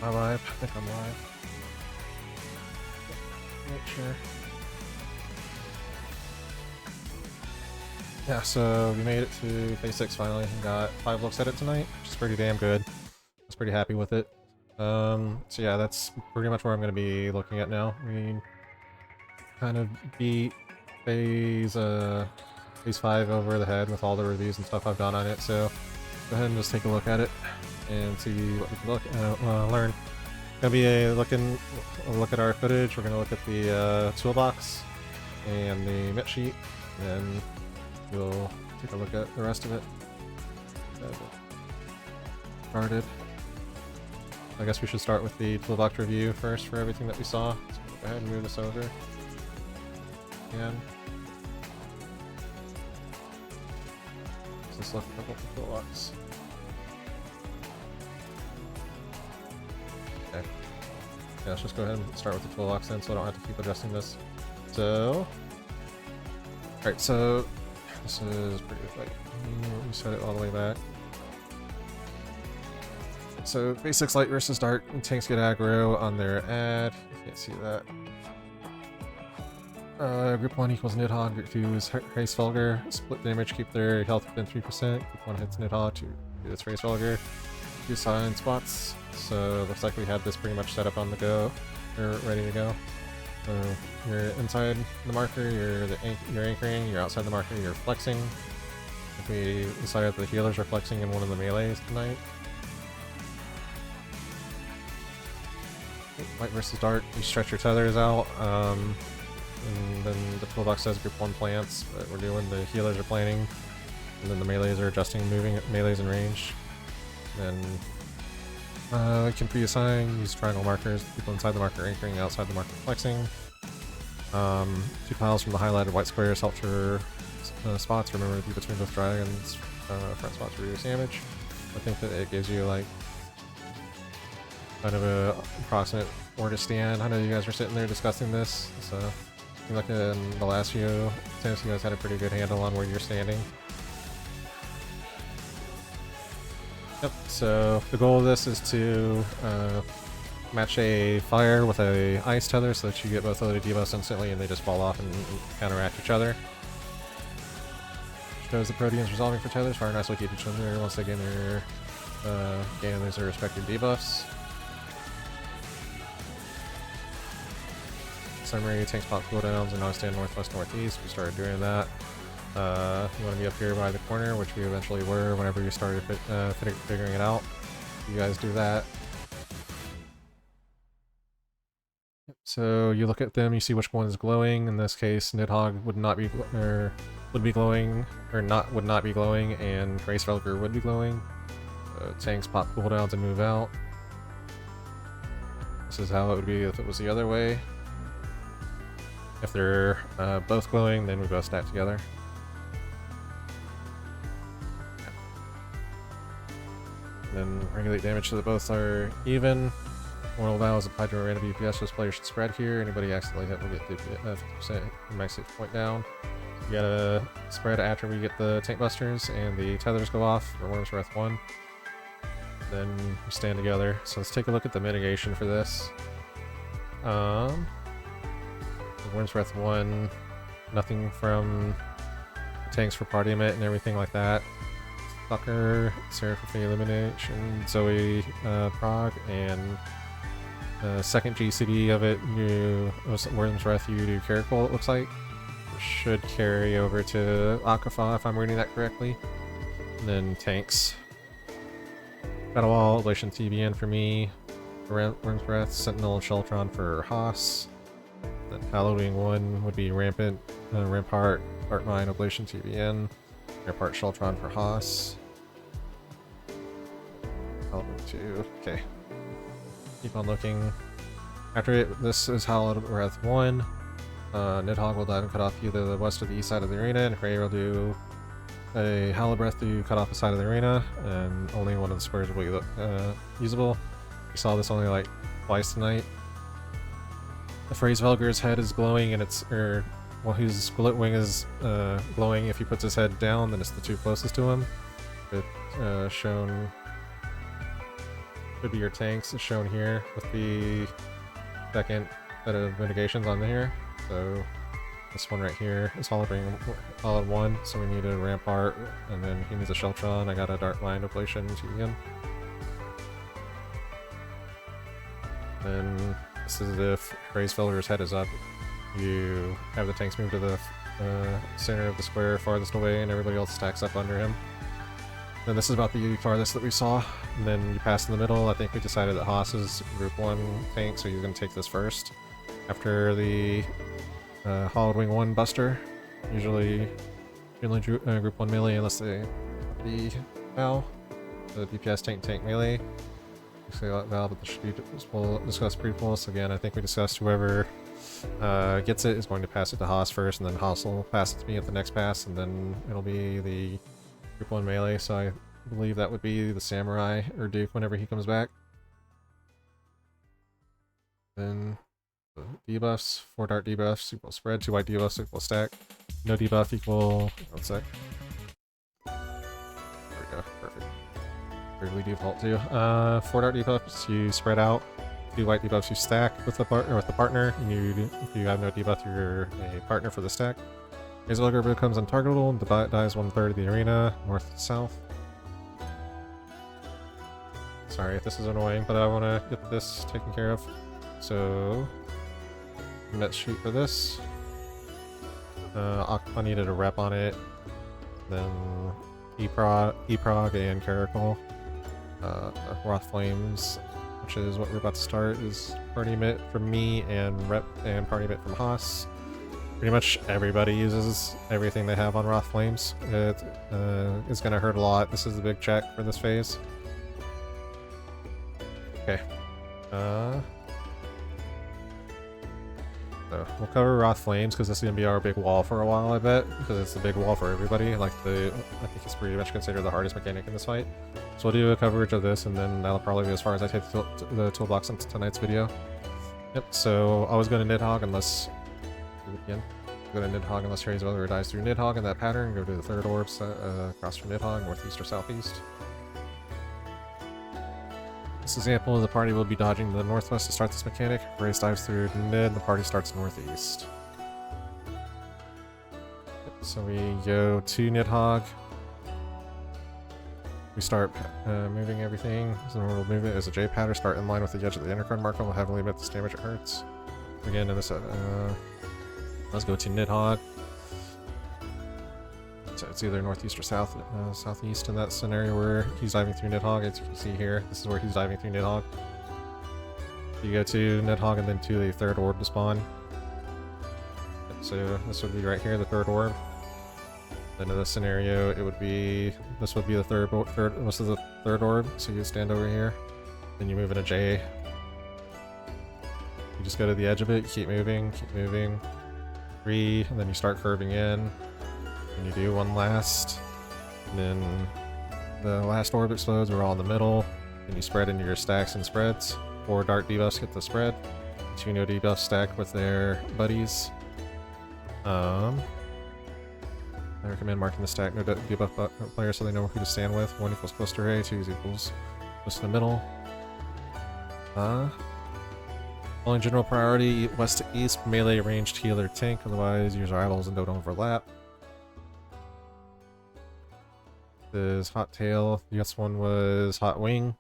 Am I live? I think I'm live. Make sure. Yeah, so we made it to phase 6 finally and got 5 looks at it tonight, which is pretty damn good. I was pretty happy with it. So yeah, that's pretty much where I'm going to be looking at now. We kind of beat phase 5 over the head with all the reviews and stuff I've done on it, so go ahead and just take a look at it and see what we can learn. Gonna be a look at our footage. We're gonna look at the toolbox and the mit sheet, and we'll take a look at the rest of it. Started. I guess we should start with the toolbox review first for everything that we saw. So go ahead and move this over. And let's look at the toolbox. Okay. Yeah, let's just go ahead and start with the toolbox then, so I don't have to keep adjusting this. So, alright, so this is pretty like we set it all the way back. So basics light versus dark, and tanks get aggro on their ad. You can't see that. Group 1 equals Nidhogg, Group 2 is Race Vulgar. Split damage, keep their health within 3%. Group 1 hits Nidhogg, 2 hits Race Vulgar. 2 sign spots. So looks like we had this pretty much set up on the go. You're ready to go. So you're inside the marker, you're anchoring, you're outside the marker, you're flexing. If we decided the healers are flexing in one of the melees tonight. Light versus dark, you stretch your tethers out. And then the toolbox says group 1 plants, but we're doing the healers are planting, and then the melees are adjusting, moving melees in range. Then we can pre-assign, use triangle markers, people inside the marker anchoring, outside the marker flexing. 2 piles from the highlighted white squares help for spots. Remember to be between both dragons, front spots to reduce damage. I think that it gives you like kind of a approximate where to stand. I know you guys were sitting there discussing this, so like in the last few attempts, you guys had a pretty good handle on where you're standing. Yep, so the goal of this is to match a fire with a ice tether so that you get both loaded debuffs instantly and they just fall off and counteract each other. Shows the Proteans resolving for tethers, fire nice look at each other once they gain their respective debuffs. Summary, tanks pop cooldowns, and I stand northwest northeast. We started doing that. You want to be up here by the corner, which we eventually were whenever you started figuring it out. You guys do that. So you look at them, you see which one is glowing. In this case, Nidhogg would not be glowing, and Race Vulgar would be glowing. Tanks pop cooldowns and move out. This is how it would be if it was the other way. If they're both glowing, then we both stack together. And then regulate damage so that both are even. Mortal Vow is applied to a random DPS, this player should spread here. Anybody accidentally hit will get 50% max hit point down. You gotta spread after we get the tank busters and the tethers go off for Wyrmsbreath 1. Then we stand together. So let's take a look at the mitigation for this. Wyrmsbreath 1, nothing from tanks for party emit and everything like that. Sucker, Seraph for elimination, Zoe prog, and second GCD of it, Wyrmsbreath, you do Caracol, it looks like. It should carry over to Akafa if I'm reading that correctly. And then tanks. Battle Wall, Ablation TBN for me. Wyrmsbreath, Sentinel, and Sheltron for Haas. Then Hallowed 1 would be Rampant, Rampart, Art Mine, Ablation TBN, Rampart Sheltron for Haas. Hallowed 2, okay. Keep on looking. After it, this is Hallowed 1. Nidhogg will dive and cut off either the west or the east side of the arena, and Ray will do a Hallowed Breath to cut off the side of the arena, and only one of the squares will be usable. We saw this only like twice tonight. If Race Vulgar's head is glowing and his split wing is glowing, if he puts his head down, then it's the 2 closest to him. It's shown would be your tanks as shown here with the second set of mitigations on here. So this one right here is Hallowed 1, so we need a Rampart, and then he needs a Sheltron. I got a Dark Line Ablation to him. Then this is if Hraesvelgur's head is up, you have the tanks move to the center of the square farthest away, and everybody else stacks up under him. Then this is about the farthest that we saw. And then you pass in the middle. I think we decided that Haas is Group 1 tank, so he's going to take this first. After the Hallowed Wing 1 Buster, usually Group 1 melee unless they the Val, the DPS tank melee. Actually, Val, but this should be discussed pre-pulse. Again, I think we discussed whoever gets it is going to pass it to Haas first, and then Haas will pass it to me at the next pass, and then it'll be the Group 1 melee, so I believe that would be the Samurai or Duke whenever he comes back. Then the debuffs, 4 dart debuffs equal spread, 2 white debuffs equal stack, no debuff equal, one sec. There we go, perfect. Weirdly default too. 4 dart debuffs you spread out, 2 white debuffs you stack with the partner, and if you have no debuff, you're a partner for the stack. Hraesvelgur becomes untargetable and dies 1/3 of the arena, north to south. Sorry if this is annoying, but I want to get this taken care of. So, net sheet for this. I needed a rep on it. Then Eprog and Caracal. Wrath Flames, which is what we're about to start, is party mit from me and rep and party mit from Haas. Pretty much everybody uses everything they have on Wrath Flames. It is going to hurt a lot. This is the big check for this phase. Okay. So we'll cover Wrath Flames because this is going to be our big wall for a while, I bet. Because it's the big wall for everybody. Like I think it's pretty much considered the hardest mechanic in this fight. So we'll do a coverage of this, and then that'll probably be as far as I take the toolbox into tonight's video. Yep, so I was going to Nidhogg unless... Again. Go to Nidhogg unless Hraesvelgur dies through Nidhogg in that pattern. Go to the third orb across from Nidhogg, northeast or southeast. This example of the party will be dodging to the northwest to start this mechanic. Hraes dives through Nid, the party starts northeast. So we go to Nidhogg. We start moving everything. So we'll move it as a J pattern, start in line with the edge of the inner card marker. We'll heavily limit the damage it hurts. Again, in this let's go to Nidhogg. So it's either northeast or southeast in that scenario where he's diving through Nidhogg. As you can see here, this is where he's diving through Nidhogg. You go to Nidhogg and then to the third orb to spawn. So this would be right here, the third orb. Then in this scenario, it would be this would be the this is the third orb. So you stand over here, then you move in a J. You just go to the edge of it, keep moving, 3, and then you start curving in, and you do one last, and then the last orb explodes, we're all in the middle, and you spread into your stacks and spreads. 4 dart debuffs get the spread, 2 no debuffs stack with their buddies. I recommend marking the stack no debuff player so they know who to stand with. 1 equals close to Ray, 2 equals close to the middle. Following general priority, west to east, melee, ranged, healer, tank, otherwise use our eyeballs and don't overlap. This is Hot Tail, the next one was Hot Wing.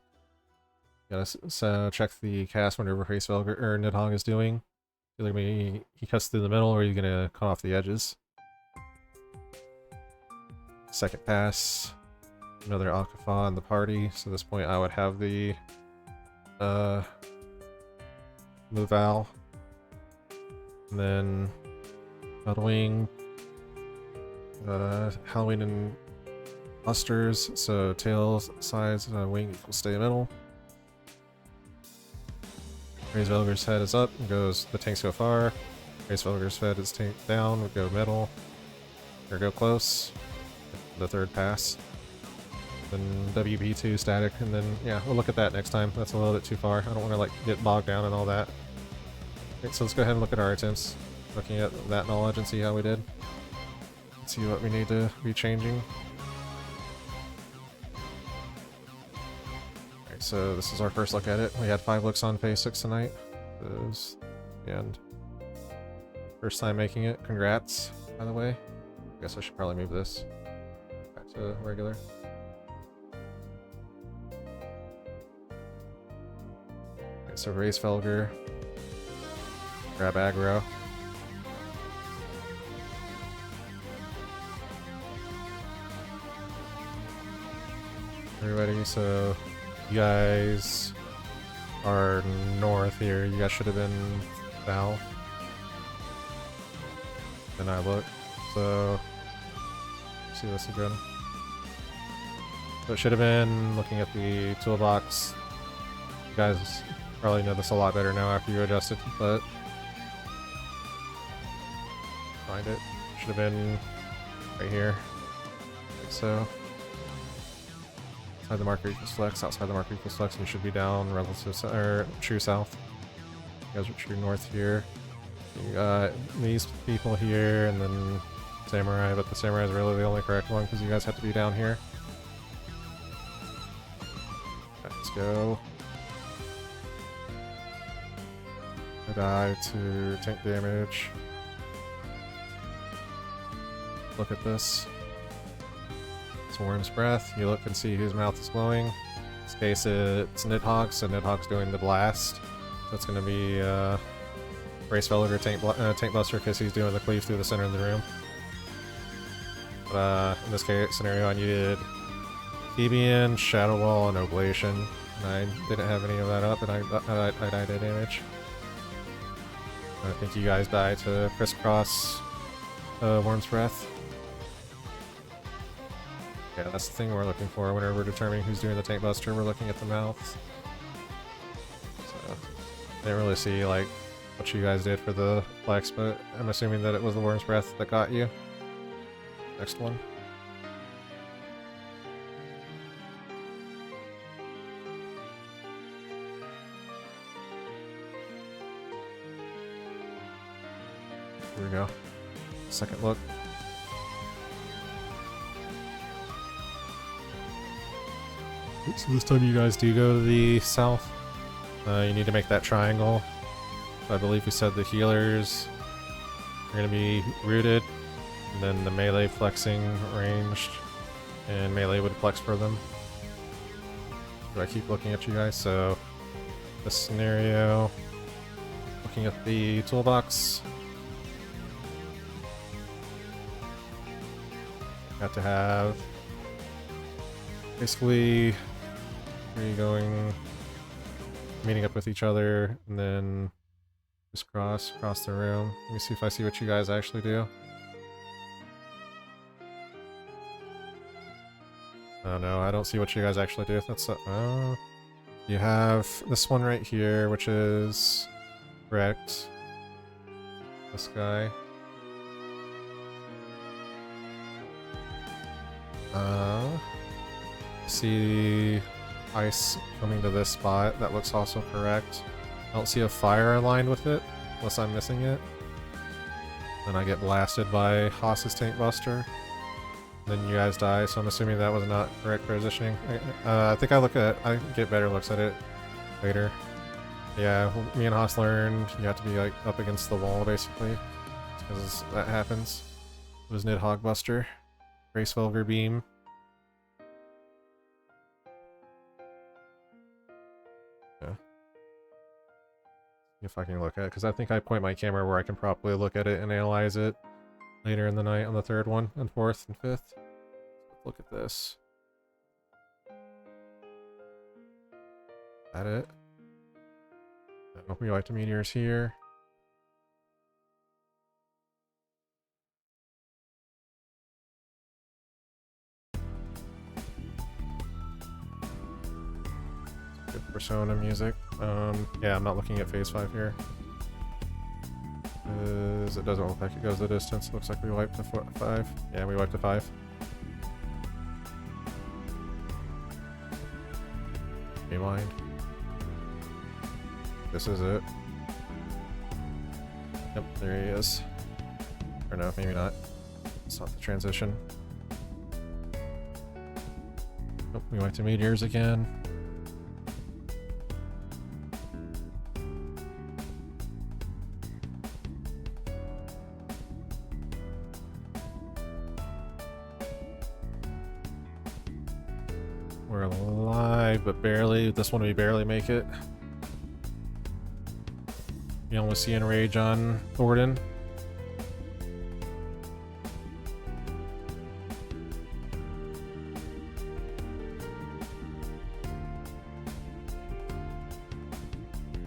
You gotta check the cast whenever Hraesvelgur or Nidhogg is doing. Either he cuts through the middle or he's gonna cut off the edges. Second pass, another Alkafa in the party, so at this point I would have the Val, and then Halloween, Halloween and Busters, so tail size wing equals stay middle. Hraesvelgur's head is up, and goes, the tanks go far. Hraesvelgur's head is down, we go middle, or go close. The third pass. Then WP2 static, and then, yeah, we'll look at that next time. That's a little bit too far. I don't want to, like, get bogged down in all that. Okay, so let's go ahead and look at our attempts. Looking at that knowledge and see how we did. Let's see what we need to be changing. Alright, so this is our first look at it. We had 5 looks on phase 6 tonight. This is the end. First time making it. Congrats, by the way. I guess I should probably move this back to regular. Okay, so raise Felger. Grab aggro. Everybody, so you guys are north here. You guys should have been south. Then I look. So see this again. So it should have been looking at the toolbox. You guys probably know this a lot better now after you adjusted, but find it. Should have been right here. Like so. Outside the marker equals flex, outside the marker equals flex, and you should be down relative or true south. You guys are true north here. You got these people here, and then samurai, but the samurai is really the only correct one because you guys have to be down here. Right, let's go. I die to tank damage. Look at this. It's Wyrmsbreath. You look and see whose mouth is glowing. In this case, it's Nidhogg, so Nidhogg's doing the blast. So it's going to be Race Felger tank buster because he's doing the cleave through the center of the room. But in this case scenario, I needed Thebian, Shadow Wall, and Oblation. And I didn't have any of that up, and I died to damage. I think you guys died to crisscross Wyrmsbreath. Yeah, that's the thing we're looking for whenever we're determining who's doing the tank buster. We're looking at the mouth. So, I didn't really see like what you guys did for the flex, but I'm assuming that it was the Wyrmsbreath that got you. Next one. Here we go. Second look. So this time you guys do go to the south. You need to make that triangle. I believe we said the healers are going to be rooted, and then the melee flexing ranged, and melee would flex for them. Do I keep looking at you guys? So this scenario, looking at the toolbox, got to have basically 3 going, meeting up with each other, and then just cross the room. Let me see if I see what you guys actually do. Oh no, I don't see what you guys actually do. That's you have this one right here, which is correct. This guy. See ice coming to this spot. That looks also correct. I don't see a fire aligned with it, unless I'm missing it. Then I get blasted by Haas's tank buster. Then you guys die, so I'm assuming that was not correct positioning. I think I get better looks at it later. Yeah, me and Haas learned you have to be like up against the wall basically, because that happens. It was Nidhogg buster, Race Felger beam. Yeah. If I can look at it, because I think I point my camera where I can properly look at it and analyze it later in the night on the third one, and fourth, and fifth. Look at this. Is that it? No, we like to meteors here. Good persona music. Yeah, I'm not looking at phase 5 here. It doesn't look like it goes the distance. It looks like we wiped to 5. Yeah, we wiped to 5. Rewind. This is it. Yep, there he is. Or no, maybe not. It's not the transition. Oh, we went to meteors again. we're alive, but barely. This one we barely make it. You almost see Enrage on Thornton.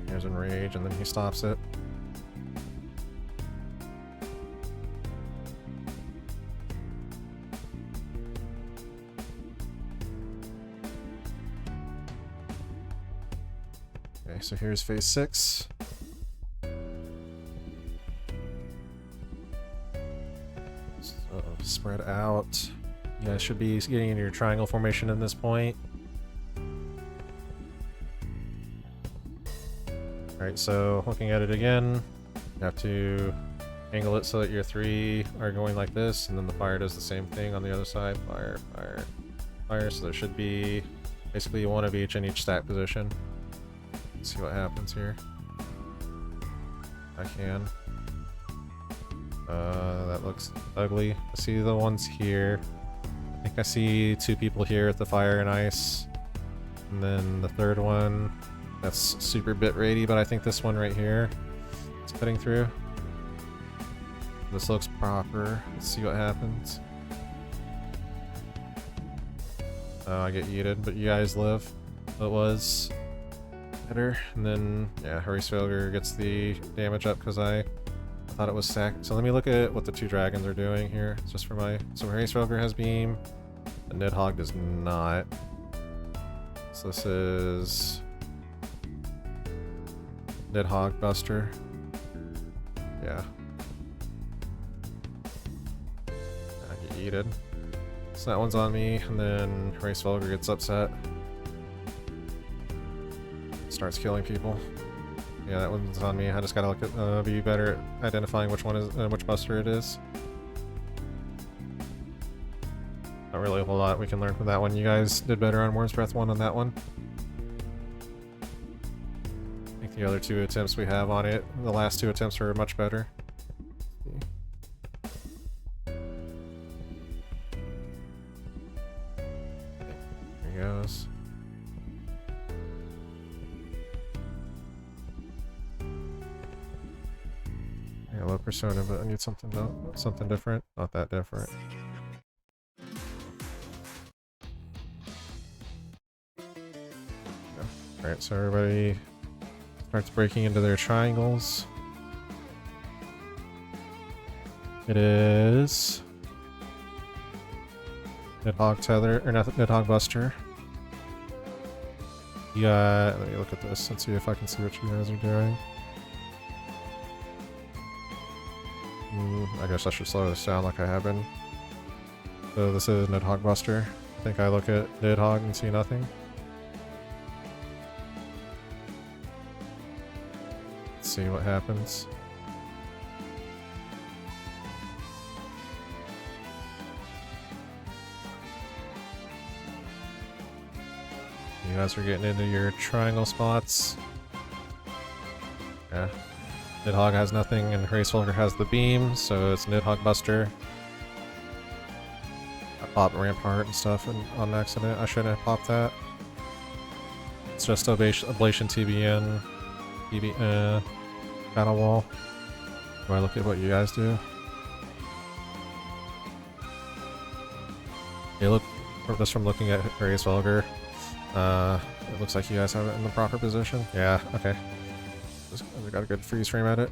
There's Enrage, and then he stops it. Okay, so here's phase 6. So spread out. You guys should be getting into your triangle formation at this point. Alright, so looking at it again, you have to angle it so that your 3 are going like this, and then the fire does the same thing on the other side. Fire, fire, fire. So there should be basically one of each in each stack position. Let's see what happens here. I can. That looks ugly. I see the ones here. I think I see 2 people here at the fire and ice. And then the third one, that's super bit ratey, but I think this one right here is cutting through. This looks proper. Let's see what happens. Oh, I get yeeted, but you guys live. It was better. And then, yeah, Wyrmsbreath gets the damage up because I thought it was stacked. So let me look at what the 2 dragons are doing here. It's just for my... So Wyrmsbreath has beam. The Nidhogg does not. So this is... Nidhogg Buster. Yeah. I get yeeted. So that one's on me, and then Wyrmsbreath gets upset. Starts killing people. Yeah, that one's on me. I just gotta look at, be better at identifying which one is, which Buster it is. Not really a whole lot we can learn from that one. You guys did better on Wyrmsbreath 1 on that one. I think the other 2 attempts we have on it, the last 2 attempts are much better. There he goes. Yeah, low persona, but I need something different. Not that different. Alright, so everybody starts breaking into their triangles. It is Nidhogg Tether, or Nidhogg Buster. Yeah, let me look at this and see if I can see what you guys are doing. I guess I should slow this down like I have been. So this is Nidhogg Buster. I think I look at Nidhogg and see nothing. Let's see what happens. You guys are getting into your triangle spots. Yeah. Nidhogg has nothing, and Wyrmsbreath has the beam, so it's Nidhogg Buster. I popped Rampart and stuff on accident. I shouldn't have popped that. It's just Ablation TBN, Battle Wall. Do I look at what you guys do? Yeah, look, just from looking at Wyrmsbreath, it looks like you guys have it in the proper position. Yeah, okay. We got a good freeze frame at it.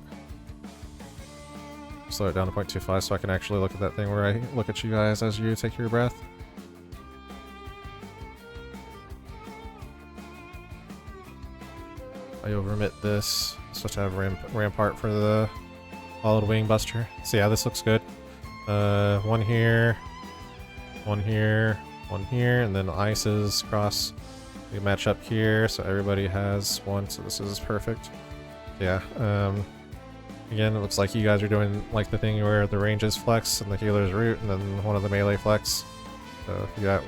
Slow it down to 0.25 so I can actually look at that thing where I look at you guys as you take your breath. I overmit this. Supposed to have Rampart for the Hallowed Wing Buster. So yeah, this looks good. One here, one here, one here, and then the ices cross. We match up here, so everybody has one, so this is perfect. Yeah, again, it looks like you guys are doing like the thing where the ranges flex and the healer's root, and then one of the melee flex. So if that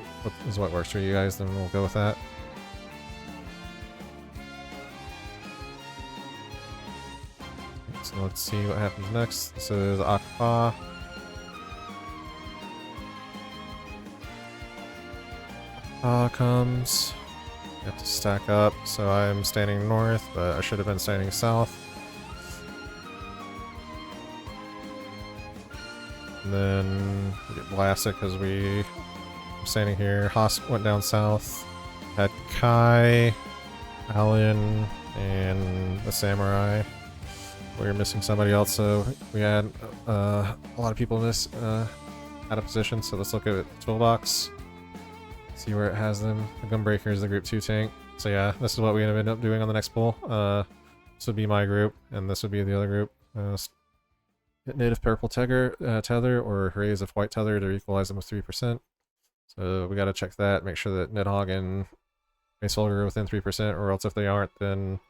is what works for you guys, then we'll go with that. So let's see what happens next. This is Akpa. comes. You have to stack up, so I'm standing north, but I should have been standing south. And then we get blasted because I'm standing here. Haas went down south. Had Kai, Alan, and the samurai. We were missing somebody else, so we had a lot of people miss out of position. So let's look at Toolbox. See where it has them. The Gunbreaker is the group 2 tank. So yeah, this is what we end up doing on the next pull. This would be my group, and this would be the other group. Hit native purple tether or raise of white tether to equalize them with 3%. So we got to check that, make sure that Nidhogg and Mace Vulgar are within 3%, or else if they aren't, then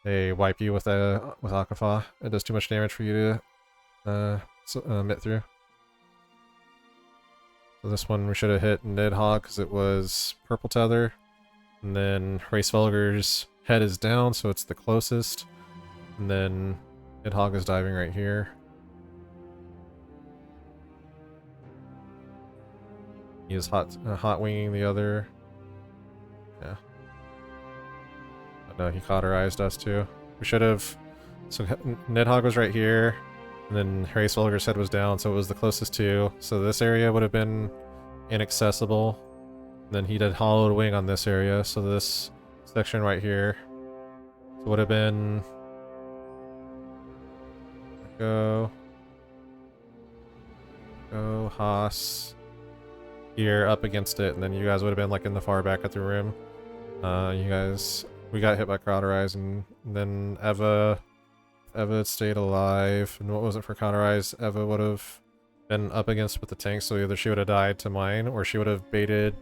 they wipe you with Akafa. It does too much damage for you to mit through. So this one we should have hit Nidhogg because it was purple tether. And then Race Vulgar's head is down, so it's the closest. And then Nidhogg is diving right here. He is hot winging the other. Yeah. But no, he cauterized us too. We should have. So Nidhogg was right here, and then Race Vulgar's head was down, so it was the closest to. So this area would have been inaccessible. And then he did Hallowed wing on this area, so this section right here would have been. Go Haas. Here up against it, and then you guys would have been like in the far back of the room. We got hit by Cauterize, and then Eva stayed alive. And what was it for Cauterize? Eva would have been up against with the tank, so either she would have died to mine, or she would have baited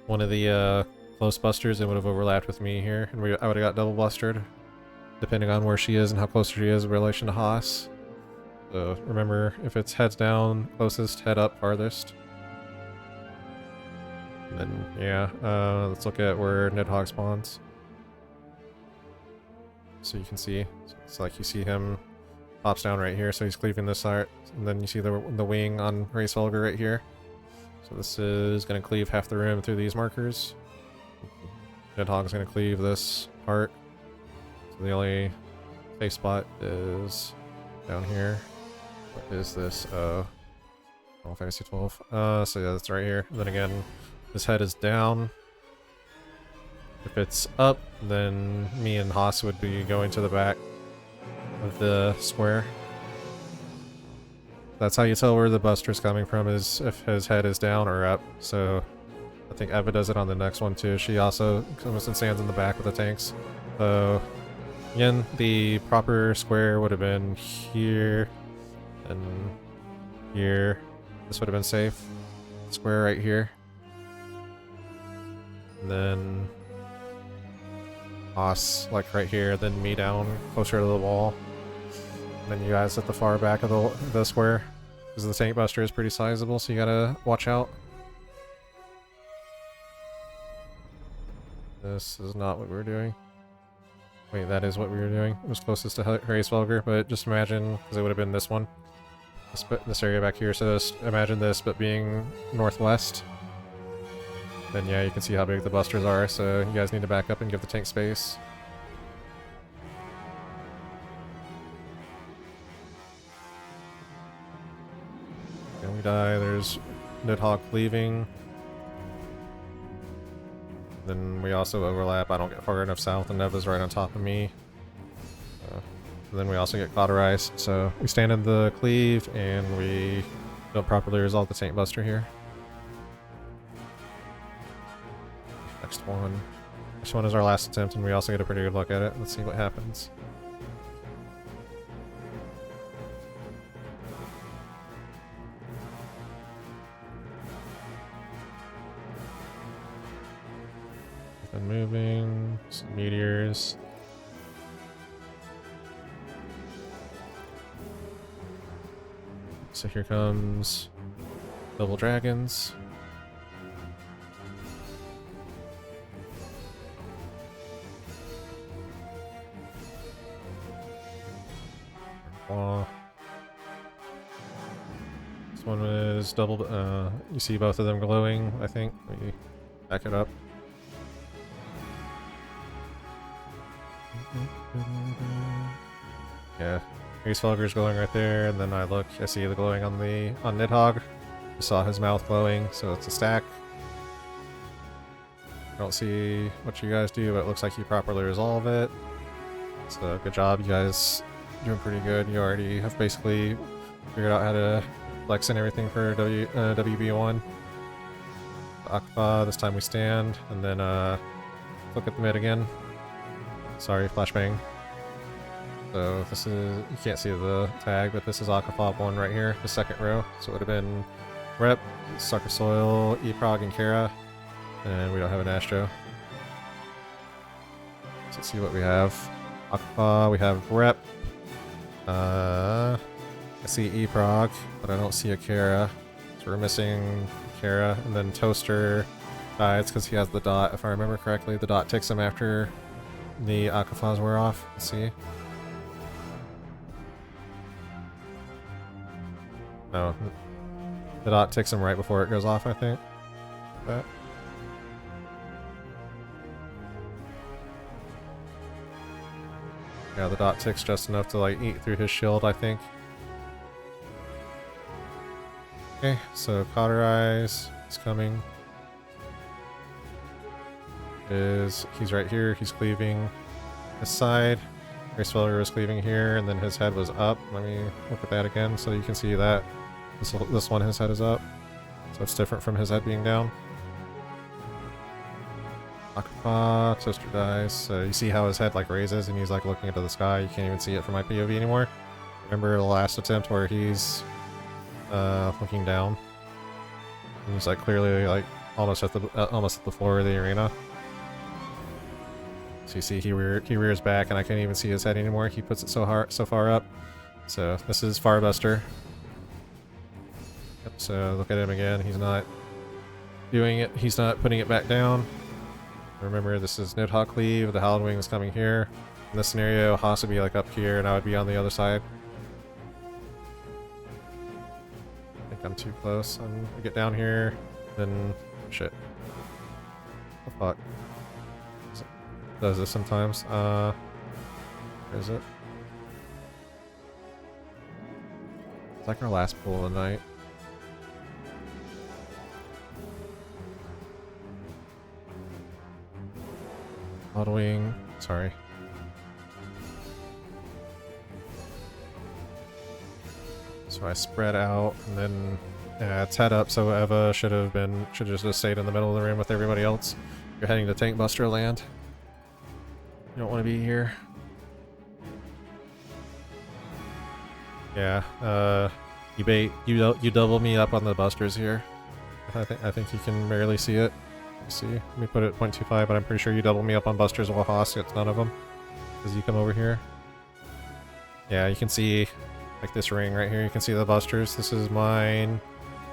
one of the close busters and would have overlapped with me here, and I would have got double bustered, depending on where she is and how close she is in relation to Haas. So remember, if it's heads down, closest, head up, farthest. And then, yeah, let's look at where Nidhogg spawns. So you can see, it's like you see him pops down right here, so he's cleaving this side, and then you see the wing on Race Vulgar right here. So this is going to cleave half the room through these markers. Nidhogg's going to cleave this part. So the only safe spot is down here. What is this? Final Fantasy 12. So yeah, that's right here. And then again, his head is down. If it's up, then me and Haas would be going to the back of the square. That's how you tell where the buster's coming from, is if his head is down or up. So I think Eva does it on the next one too. She also comes and stands in the back of the tanks. So again, the proper square would have been here and here. This would have been safe. Square right here. And then Haas like right here, then me down closer to the wall. And then you guys at the far back of the square. Because the tank buster is pretty sizable, so you gotta watch out. This is not what we were doing. Wait, that is what we were doing. It was closest to Race Vulgar, but just imagine, because it would have been this one. This area back here, so just imagine this, but being northwest. Then yeah, you can see how big the busters are, so you guys need to back up and give the tank space. And we die, there's Nidhogg leaving. Then we also overlap, I don't get far enough south, and Neva's right on top of me. Then we also get cauterized, so we stand in the cleave, and we don't properly resolve the tank buster here. Next one. This one is our last attempt, and we also get a pretty good look at it. Let's see what happens. Been moving, some meteors. So here comes double dragons. This one is double, you see both of them glowing, I think. Back it up. Yeah, Hraesvelgur's glowing right there, and then I look, I see the glowing on Nidhogg. I saw his mouth glowing, so it's a stack. I don't see what you guys do, but it looks like you properly resolve it. So good job, you guys doing pretty good. You already have basically figured out how to flex and everything for WB1. Akfa, this time we stand, and then look at the mid again. Sorry, flashbang. So this is, you can't see the tag, but this is Akafob 1 right here, the second row. So it would have been Rep, Sucker Soil, Eprog, and Kara. And we don't have an Astro. So let's see what we have. Akafa, we have Rep. I see Eprog, but I don't see a Kara. So we're missing Kara, and then Toaster dies because he has the dot. If I remember correctly, the dot ticks him after the Akafas wear off. Let's see. No, the dot ticks him right before it goes off, I think. But yeah, the dot ticks just enough to like eat through his shield, I think. Okay, so Cauterize is coming. He's right here, he's cleaving this side. Hraesvelgur was cleaving here, and then his head was up. Let me look at that again so you can see that this one, his head is up. So it's different from his head being down. Akafa, Toaster dies. So you see how his head like raises and he's like looking into the sky. You can't even see it from my POV anymore. Remember the last attempt where he's looking down? And he's like clearly like almost at the floor of the arena. So you see he rears back and I can't even see his head anymore. He puts it so far up. So this is Farbuster. Yep, so look at him again. He's not doing it. He's not putting it back down. Remember, this is Nidhogg cleave. The Hallowed Wing is coming here. In this scenario, Haas would be like up here and I would be on the other side. I think I'm too close. I get down here, then shit. What the fuck? Does this sometimes. Where is it? It's like our last pull of the night. Hallowed Wing, sorry. So I spread out and then it's head up, so Eva should have just stayed in the middle of the room with everybody else. You're heading to Tank Buster land. You don't want to be here. Yeah, you double me up on the busters here. I think you can barely see it. Let's see, let me put it at 0.25, but I'm pretty sure you double me up on busters while Haas gets none of them. As you come over here. Yeah, you can see like this ring right here. You can see the busters. This is mine.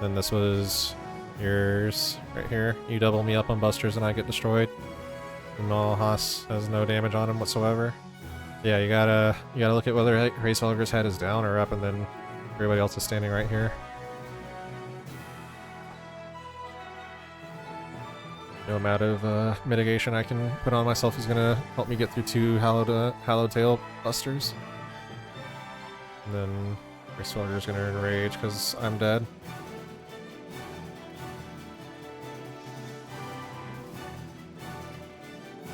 Then this was yours right here. You double me up on busters and I get destroyed. And all Haas has no damage on him whatsoever. Yeah, you gotta look at whether Hraesvelgur's head is down or up, and then everybody else is standing right here. No amount of mitigation I can put on myself is gonna help me get through two Hallowed Tail busters. And then Hraesvelgur's gonna enrage because I'm dead.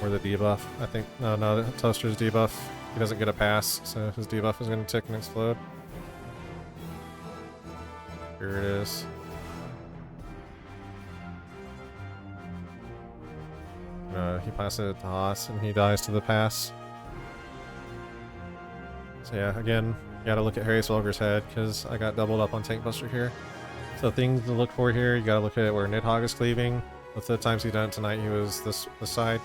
Or the debuff. I think no, the Toaster's debuff. He doesn't get a pass, so his debuff is gonna tick and explode. Here it is. He passes it to Haas and he dies to the pass. So yeah, again, you gotta look at Hraesvelgur's head because I got doubled up on Tank Buster here. So things to look for here, you gotta look at where Nidhogg is cleaving. With the times he done it tonight, he was this side.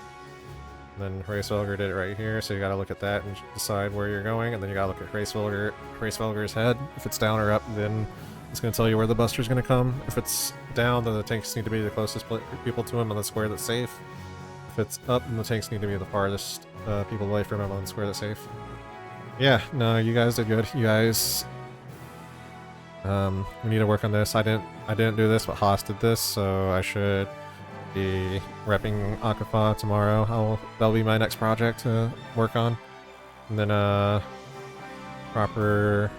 And then Hraesvelgur did it right here, so you gotta look at that and decide where you're going, and then you gotta look at Hraesvelgur's head. If it's down or up, then it's gonna tell you where the buster's gonna come. If it's down, then the tanks need to be the closest people to him on the square that's safe. If it's up, then the tanks need to be the farthest people away from him on the square that's safe. Yeah, no, you guys did good. You guys, we need to work on this. I didn't do this, but Haas did this, so I should be repping Akafa tomorrow. That'll be my next project to work on. And then proper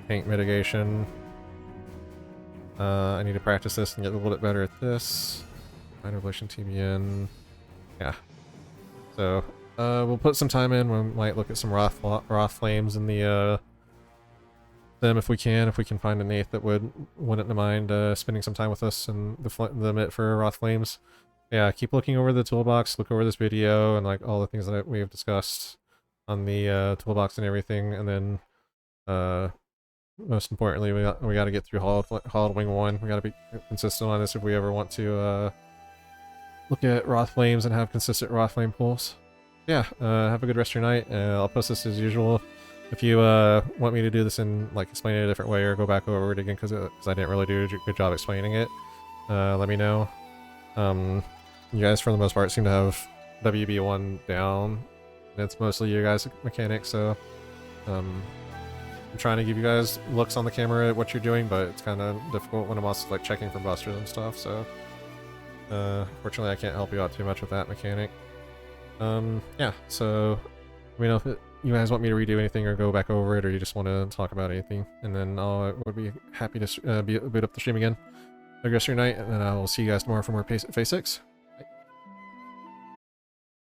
paint mitigation. I need to practice this and get a little bit better at this. Minor relation TBN. Yeah. So we'll put some time in. We might look at some Wrath Flames in the them if we can find an 8th that wouldn't mind spending some time with us and the MIT for Wrath Flames. Yeah, keep looking over the toolbox, look over this video and like all the things that we have discussed on the toolbox and everything, and then most importantly we got to get through Hallowed Wing 1. We got to be consistent on this if we ever want to look at Wrath Flames and have consistent Wrath Flame pulls. Yeah, have a good rest of your night. I'll post this as usual. If you want me to do this in, like, explain it a different way or go back over it again because I didn't really do a good job explaining it, let me know. You guys, for the most part, seem to have WB1 down. It's mostly you guys' mechanics, so I'm trying to give you guys looks on the camera at what you're doing, but it's kind of difficult when I'm also, like, checking for busters and stuff, so fortunately I can't help you out too much with that mechanic. Yeah, so let me know if you guys want me to redo anything or go back over it, or you just want to talk about anything, and then I would be happy to boot up the stream again. Have a good rest of your night, and then I will see you guys tomorrow for more Phase 6.